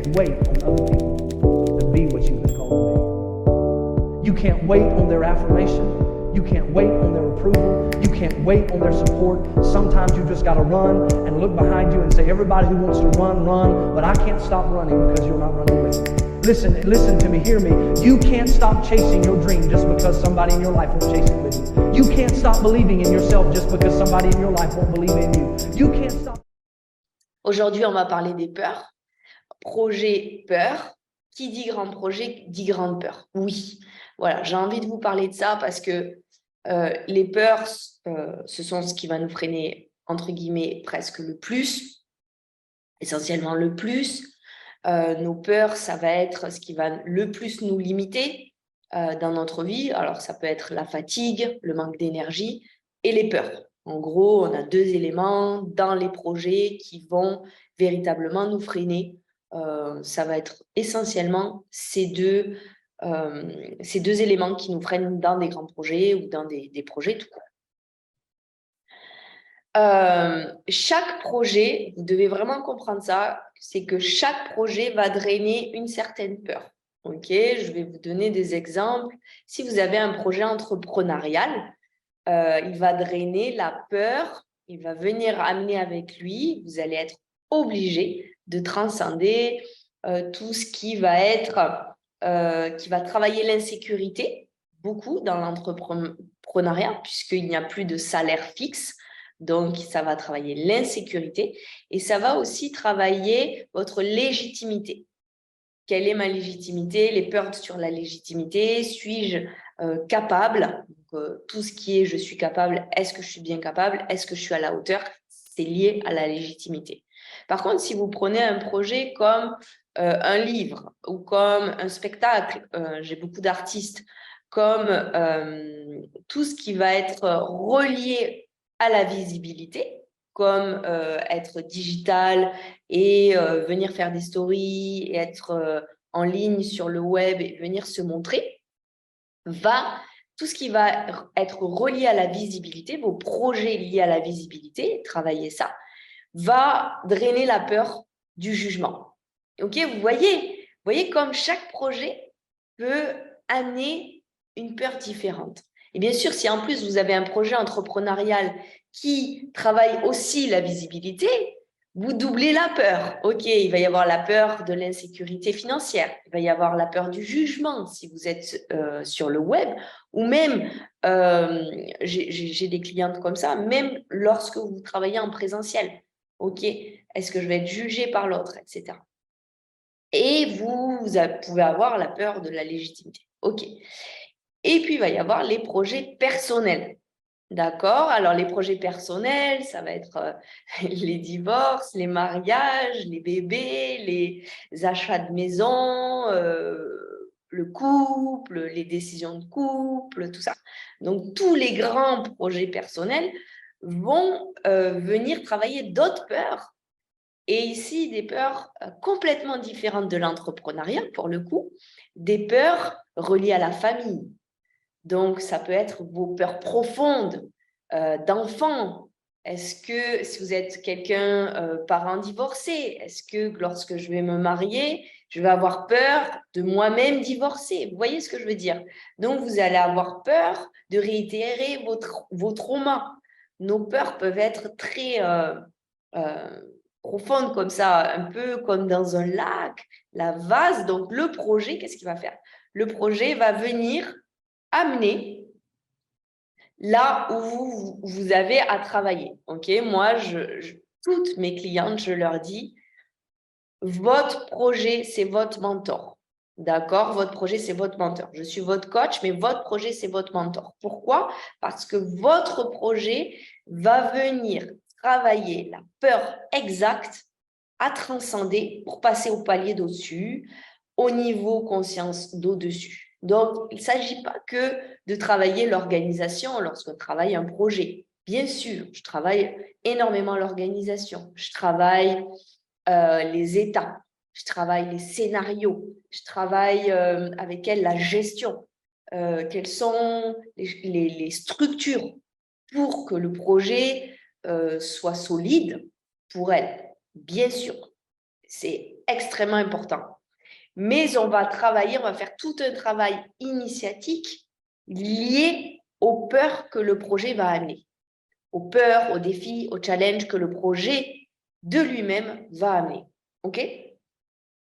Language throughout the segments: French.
can't wait on other people to be what you've been called to be. You can't wait on their affirmation. You can't wait on their approval. You can't wait on their support. Sometimes you just got to run and look behind you and say, everybody who wants to run, run, but I can't stop running because you're not running with me. Listen to me, hear me. You can't stop chasing your dream just because somebody in your life won't chase it with you. You can't stop believing in yourself just because somebody in your life won't believe in you. You can't stop. Aujourd'hui, on va parler des peurs. Projet, peur. Qui dit grand projet, dit grande peur. Oui, voilà, j'ai envie de vous parler de ça parce que les peurs, ce sont ce qui va nous freiner, entre guillemets, presque le plus, essentiellement le plus. Nos peurs, ça va être ce qui va le plus nous limiter dans notre vie. Alors, ça peut être la fatigue, le manque d'énergie et les peurs. En gros, on a deux éléments dans les projets qui vont véritablement nous freiner. Ça va être essentiellement ces deux éléments qui nous freinent dans des grands projets ou dans des projets tout court. Chaque projet, vous devez vraiment comprendre ça, c'est que chaque projet va drainer une certaine peur. Ok, je vais vous donner des exemples. Si vous avez un projet entrepreneurial, il va drainer la peur, il va venir amener avec lui, vous allez être obligé de transcender tout ce qui va être, qui va travailler l'insécurité, beaucoup dans l'entrepreneuriat, puisqu'il n'y a plus de salaire fixe. Donc, ça va travailler l'insécurité et ça va aussi travailler votre légitimité. Quelle est ma légitimité? Les peurs sur la légitimité. Suis-je capable? Donc, tout ce qui est je suis capable, est-ce que je suis bien capable? Est-ce que je suis à la hauteur? C'est lié à la légitimité. Par contre, si vous prenez un projet comme un livre ou comme un spectacle, j'ai beaucoup d'artistes, comme tout ce qui va être relié à la visibilité, comme être digital et venir faire des stories et être en ligne sur le web et venir se montrer, tout ce qui va être relié à la visibilité, vos projets liés à la visibilité, travailler ça, va drainer la peur du jugement. Ok, vous voyez comme chaque projet peut amener une peur différente. Et bien sûr, si en plus vous avez un projet entrepreneurial qui travaille aussi la visibilité, vous doublez la peur. Ok, il va y avoir la peur de l'insécurité financière, il va y avoir la peur du jugement si vous êtes sur le web, ou même, j'ai des clientes comme ça, même lorsque vous travaillez en présentiel. Ok, est-ce que je vais être jugée par l'autre, etc. Et vous pouvez avoir la peur de la légitimité. Ok. Et puis, il va y avoir les projets personnels. D'accord? Alors, les projets personnels, ça va être les divorces, les mariages, les bébés, les achats de maison, le couple, les décisions de couple, tout ça. Donc, tous les grands projets personnels vont venir travailler d'autres peurs. Et ici, des peurs complètement différentes de l'entrepreneuriat, pour le coup, des peurs reliées à la famille. Donc, ça peut être vos peurs profondes d'enfant. Est-ce que si vous êtes quelqu'un, parent divorcé, est-ce que lorsque je vais me marier, je vais avoir peur de moi-même divorcer? Vous voyez ce que je veux dire? Donc, vous allez avoir peur de réitérer vos traumas. Nos peurs peuvent être très profondes comme ça, un peu comme dans un lac, la vase. Donc, le projet, qu'est-ce qu'il va faire? Le projet va venir amener là où vous avez à travailler. Ok, moi, toutes mes clientes, je leur dis, votre projet, c'est votre mentor. D'accord? Votre projet, c'est votre mentor. Je suis votre coach, mais votre projet, c'est votre mentor. Pourquoi? Parce que votre projet va venir travailler la peur exacte à transcender pour passer au palier d'au-dessus, au niveau conscience d'au-dessus. Donc, il ne s'agit pas que de travailler l'organisation lorsqu'on travaille un projet. Bien sûr, je travaille énormément l'organisation. Je travaille les étapes, je travaille les scénarios, je travaille avec elle la gestion. Quelles sont les structures pour que le projet soit solide pour elle. Bien sûr, c'est extrêmement important. Mais on va travailler, on va faire tout un travail initiatique lié aux peurs que le projet va amener, aux peurs, aux défis, aux challenges que le projet de lui-même va amener. OK?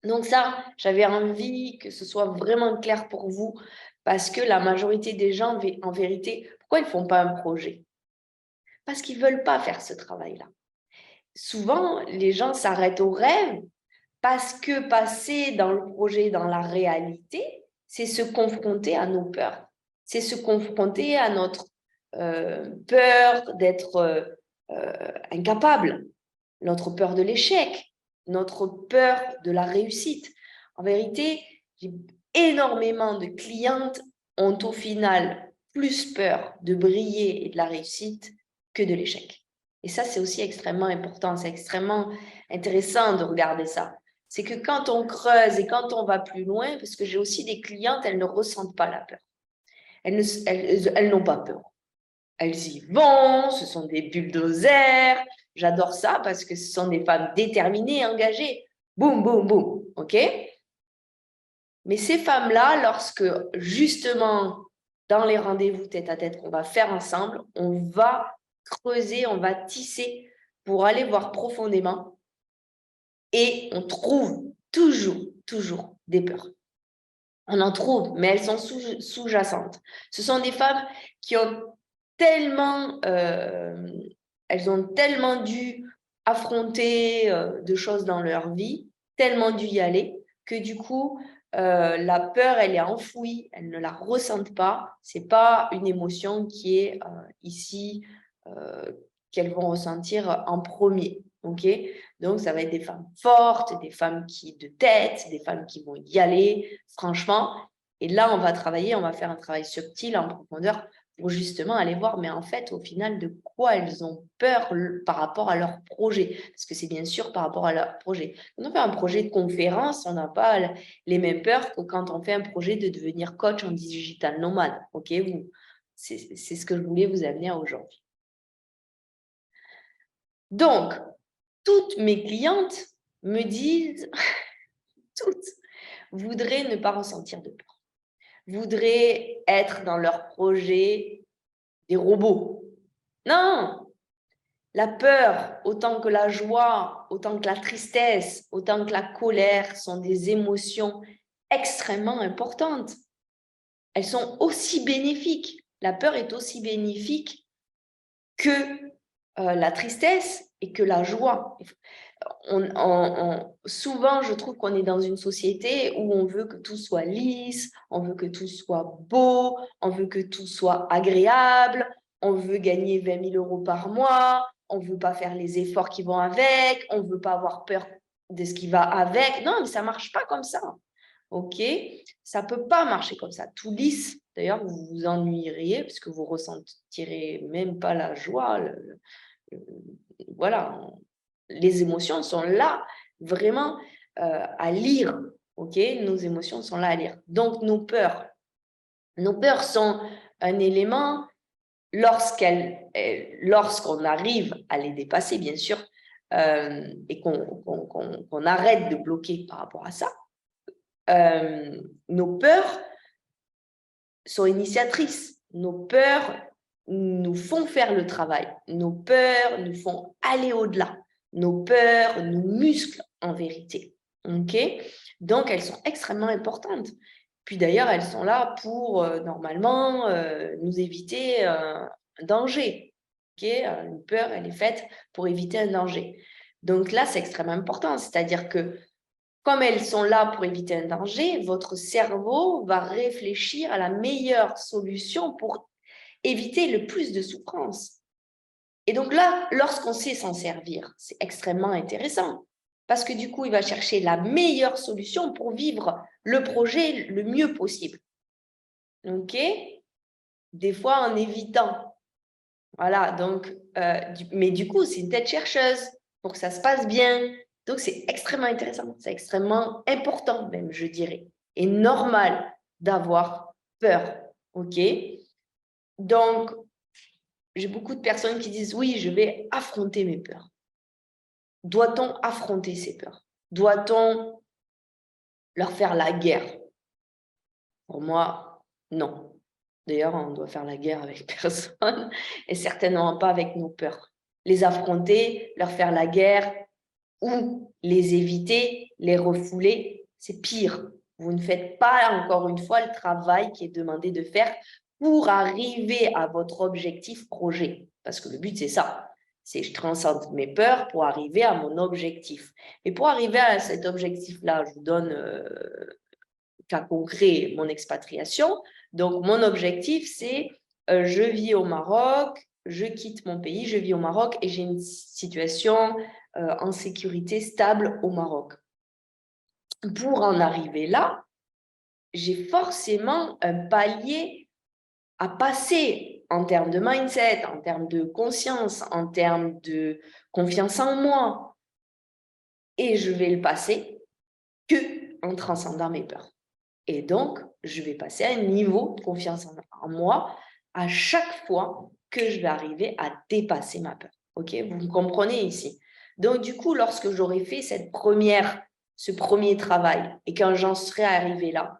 Donc ça, j'avais envie que ce soit vraiment clair pour vous parce que la majorité des gens, en vérité, pourquoi ils ne font pas un projet? Parce qu'ils ne veulent pas faire ce travail-là. Souvent, les gens s'arrêtent au rêve parce que passer dans le projet, dans la réalité, c'est se confronter à nos peurs. C'est se confronter à notre peur d'être incapable, notre peur de l'échec, notre peur de la réussite. En vérité, j'ai énormément de clientes ont au final plus peur de briller et de la réussite que de l'échec. Et ça, c'est aussi extrêmement important, c'est extrêmement intéressant de regarder ça. C'est que quand on creuse et quand on va plus loin, parce que j'ai aussi des clientes, elles ne ressentent pas la peur. Elles n'ont pas peur. Elles y vont, ce sont des bulldozers. J'adore ça parce que ce sont des femmes déterminées, engagées. Boum, boum, boum. OK? Mais ces femmes-là, lorsque justement, dans les rendez-vous tête à tête qu'on va faire ensemble, on va creuser, on va tisser pour aller voir profondément et on trouve toujours des peurs. On en trouve, mais elles sont sous-jacentes. Ce sont des femmes qui ont elles ont tellement dû affronter de choses dans leur vie, tellement dû y aller, que du coup, la peur, elle est enfouie, elles ne la ressentent pas. Ce n'est pas une émotion qui est ici, qu'elles vont ressentir en premier. Okay, donc, ça va être des femmes fortes, des femmes de tête, des femmes qui vont y aller, franchement. Et là, on va faire un travail subtil en profondeur pour justement aller voir, mais en fait, au final, de quoi elles ont peur par rapport à leur projet. Parce que c'est bien sûr par rapport à leur projet. Quand on fait un projet de conférence, on n'a pas les mêmes peurs que quand on fait un projet de devenir coach en digital nomade. Ok, c'est ce que je voulais vous amener à aujourd'hui. Donc, toutes mes clientes me disent, toutes, voudraient ne pas ressentir de peur, voudraient être dans leur projet des robots. Non, la peur, autant que la joie, autant que la tristesse, autant que la colère, sont des émotions extrêmement importantes. Elles sont aussi bénéfiques. La peur est aussi bénéfique que la tristesse et que la joie. Souvent, je trouve qu'on est dans une société où on veut que tout soit lisse, on veut que tout soit beau, on veut que tout soit agréable, on veut gagner 20 000 € par mois, on ne veut pas faire les efforts qui vont avec, on ne veut pas avoir peur de ce qui va avec. Non, mais ça ne marche pas comme ça. OK? Ça ne peut pas marcher comme ça. Tout lisse, d'ailleurs, vous vous ennuieriez puisque vous ne ressentirez même pas la joie. Voilà, les émotions sont là vraiment à lire. OK? Nos émotions sont là à lire. Donc, nos peurs sont un élément lorsqu'on arrive à les dépasser, bien sûr, et qu'on arrête de bloquer par rapport à ça. Nos peurs sont initiatrices. Nos peurs nous font faire le travail. Nos peurs nous font aller au-delà. Nos peurs nous musclent en vérité. Okay? Donc, elles sont extrêmement importantes. Puis d'ailleurs, elles sont là pour, normalement, nous éviter un danger. Okay? Une peur, elle est faite pour éviter un danger. Donc là, c'est extrêmement important. C'est-à-dire que comme elles sont là pour éviter un danger, votre cerveau va réfléchir à la meilleure solution pour éviter le plus de souffrance. Et donc là, lorsqu'on sait s'en servir, c'est extrêmement intéressant parce que du coup, il va chercher la meilleure solution pour vivre le projet le mieux possible. OK? Des fois, en évitant. Voilà, donc, mais du coup, c'est une tête chercheuse pour que ça se passe bien. Donc, c'est extrêmement intéressant, c'est extrêmement important même, je dirais, et normal d'avoir peur. OK? Donc, j'ai beaucoup de personnes qui disent « Oui, je vais affronter mes peurs ». Doit-on affronter ces peurs? Doit-on leur faire la guerre. Pour moi, non. D'ailleurs, on doit faire la guerre avec personne et certainement pas avec nos peurs. Les affronter, leur faire la guerre ou les éviter, les refouler, c'est pire. Vous ne faites pas, encore une fois, le travail qui est demandé de faire pour arriver à votre objectif projet. Parce que le but, c'est ça. C'est je transcende mes peurs pour arriver à mon objectif. Et pour arriver à cet objectif-là, je vous donne cas concret, mon expatriation. Donc, mon objectif, c'est je vis au Maroc, je quitte mon pays, je vis au Maroc et j'ai une situation en sécurité stable au Maroc. Pour en arriver là, j'ai forcément un palier à passer en termes de mindset, en termes de conscience, en termes de confiance en moi. Et je vais le passer qu'en transcendant mes peurs. Et donc, je vais passer à un niveau de confiance en moi à chaque fois que je vais arriver à dépasser ma peur. Ok, vous me comprenez ici. Donc, du coup, lorsque j'aurai fait ce premier travail et quand j'en serai arrivé là,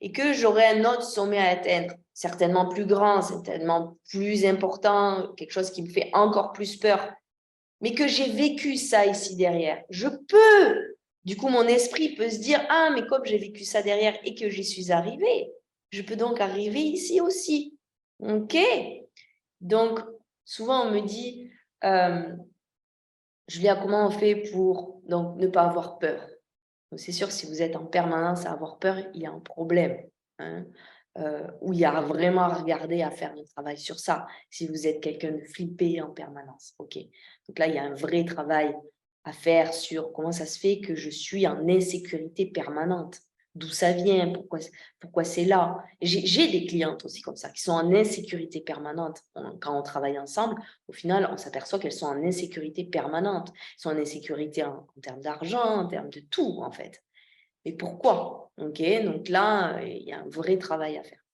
et que j'aurai un autre sommet à atteindre, certainement plus grand, certainement plus important, quelque chose qui me fait encore plus peur, mais que j'ai vécu ça ici derrière, je peux, du coup, mon esprit peut se dire, ah, mais comme j'ai vécu ça derrière et que j'y suis arrivée, je peux donc arriver ici aussi. OK? Donc, souvent, on me dit, Julia, comment on fait pour donc, ne pas avoir peur? C'est sûr, si vous êtes en permanence à avoir peur, il y a un problème. Hein, où il y a vraiment à regarder, à faire un travail sur ça. Si vous êtes quelqu'un de flippé en permanence. OK. Donc là, il y a un vrai travail à faire sur comment ça se fait que je suis en insécurité permanente. D'où ça vient, pourquoi c'est là. J'ai des clientes aussi comme ça, qui sont en insécurité permanente. Quand on travaille ensemble, au final, on s'aperçoit qu'elles sont en insécurité permanente. Elles sont en insécurité en termes d'argent, en termes de tout, en fait. Mais pourquoi? Ok, donc là, il y a un vrai travail à faire.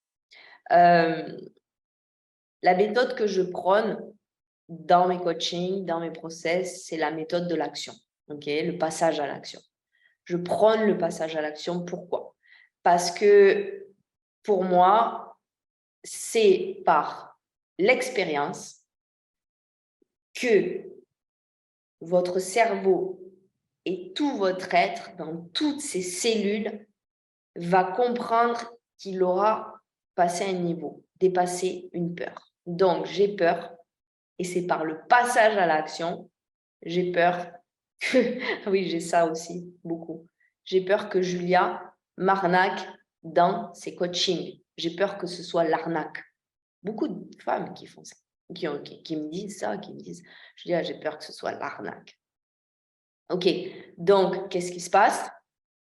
La méthode que je prône dans mes coachings, dans mes process, c'est la méthode de l'action. Ok, le passage à l'action. Je prône le passage à l'action. Pourquoi? Parce que pour moi, c'est par l'expérience que votre cerveau et tout votre être, dans toutes ses cellules, va comprendre qu'il aura passé un niveau, dépassé une peur. Donc, j'ai peur, et c'est par le passage à l'action, j'ai peur que, oui, j'ai ça aussi, beaucoup. J'ai peur que Julia m'arnaque dans ses coachings. J'ai peur que ce soit l'arnaque. Beaucoup de femmes qui font ça, qui me disent ça, qui me disent, Julia, j'ai peur que ce soit l'arnaque. Ok, donc, qu'est-ce qui se passe?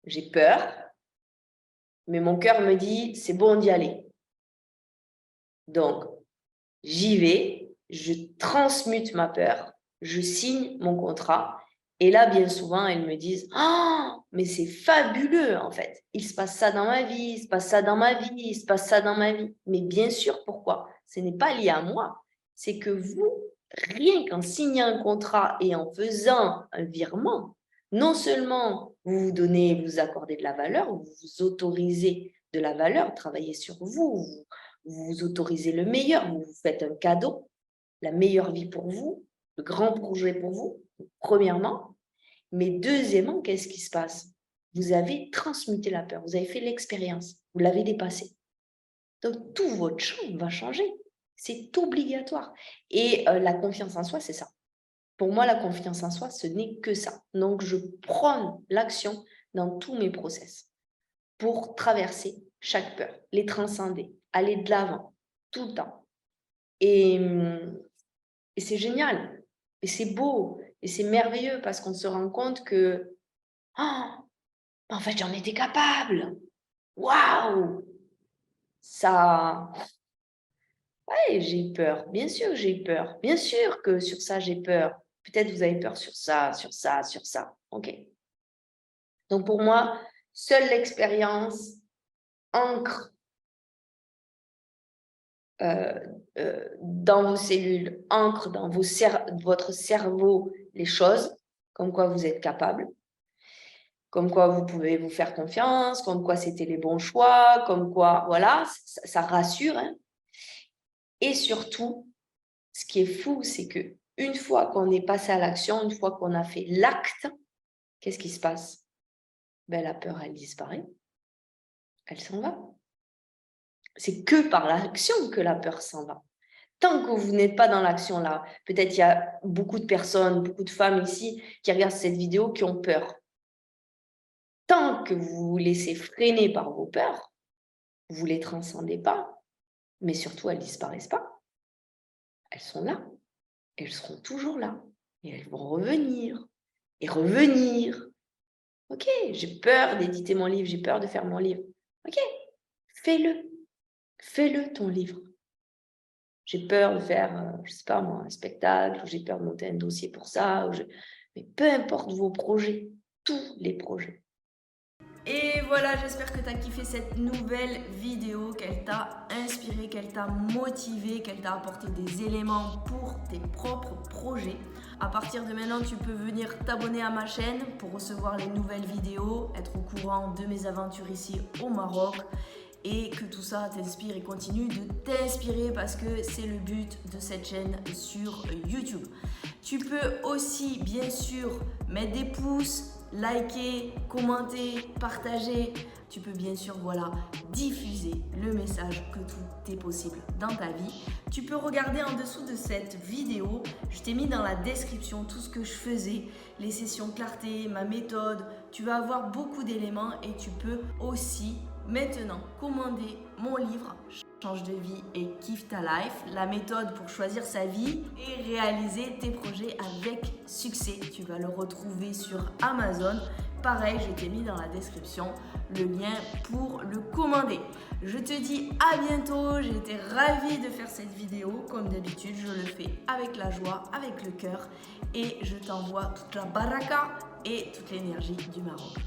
J'ai peur, mais mon cœur me dit, c'est bon d'y aller. Donc, j'y vais, je transmute ma peur, je signe mon contrat. Et là, bien souvent, elles me disent, oh, mais c'est fabuleux, en fait. Il se passe ça dans ma vie, il se passe ça dans ma vie, il se passe ça dans ma vie. Mais bien sûr, pourquoi? Ce n'est pas lié à moi. C'est que vous, rien qu'en signant un contrat et en faisant un virement, non seulement vous vous accordez de la valeur, vous vous autorisez de la valeur, travaillez sur vous, vous vous autorisez le meilleur, vous vous faites un cadeau, la meilleure vie pour vous, le grand projet pour vous, premièrement. Mais deuxièmement, qu'est-ce qui se passe? Vous avez transmuté la peur, vous avez fait l'expérience, vous l'avez dépassée. Donc, tout votre champ va changer. C'est obligatoire. Et la confiance en soi, c'est ça. Pour moi, la confiance en soi, ce n'est que ça. Donc, je prône l'action dans tous mes process pour traverser chaque peur, les transcender, aller de l'avant, tout le temps. Et c'est génial, et c'est beau, et c'est merveilleux parce qu'on se rend compte que, oh, en fait, j'en étais capable. Waouh! Ça, ouais, j'ai peur. Bien sûr que j'ai peur. Bien sûr que sur ça, j'ai peur. Peut-être vous avez peur sur ça, sur ça, sur ça. OK. Donc, pour moi, seule l'expérience ancre dans vos cellules, ancre dans votre cerveau les choses, comme quoi vous êtes capable. comme quoi vous pouvez vous faire confiance, comme quoi c'était les bons choix, comme quoi, voilà, ça rassure. Hein. Et surtout, ce qui est fou, c'est que une fois qu'on est passé à l'action, une fois qu'on a fait l'acte, qu'est-ce qui se passe? Ben, la peur, elle disparaît. Elle s'en va. C'est que par l'action que la peur s'en va. Tant que vous n'êtes pas dans l'action là, peut-être il y a beaucoup de personnes, beaucoup de femmes ici qui regardent cette vidéo qui ont peur. Tant que vous vous laissez freiner par vos peurs, vous ne les transcendez pas, mais surtout elles ne disparaissent pas. Elles sont là. Elles seront toujours là. Et elles vont revenir. Et revenir. Ok, j'ai peur d'éditer mon livre, j'ai peur de faire mon livre. Ok, fais-le. Fais-le ton livre. J'ai peur de faire, je ne sais pas moi, un spectacle, ou j'ai peur de monter un dossier pour ça. Mais peu importe vos projets, tous les projets. Et voilà, j'espère que tu as kiffé cette nouvelle vidéo, qu'elle t'a inspiré, qu'elle t'a motivé, qu'elle t'a apporté des éléments pour tes propres projets. À partir de maintenant, tu peux venir t'abonner à ma chaîne pour recevoir les nouvelles vidéos, être au courant de mes aventures ici au Maroc et que tout ça t'inspire et continue de t'inspirer parce que c'est le but de cette chaîne sur YouTube. Tu peux aussi bien sûr mettre des pouces, liker, commenter, partager. Tu peux bien sûr diffuser le message que tout est possible dans ta vie. Tu peux regarder en dessous de cette vidéo, je t'ai mis dans la description tout ce que je faisais, les sessions clarté, ma méthode. Tu vas avoir beaucoup d'éléments et tu peux aussi maintenant commander mon livre Change de vie et kiffe ta life, la méthode pour choisir sa vie et réaliser tes projets avec succès. Tu vas le retrouver sur Amazon. Pareil, je t'ai mis dans la description le lien pour le commander. Je te dis à bientôt, j'ai été ravie de faire cette vidéo. Comme d'habitude, je le fais avec la joie, avec le cœur et je t'envoie toute la baraka et toute l'énergie du Maroc.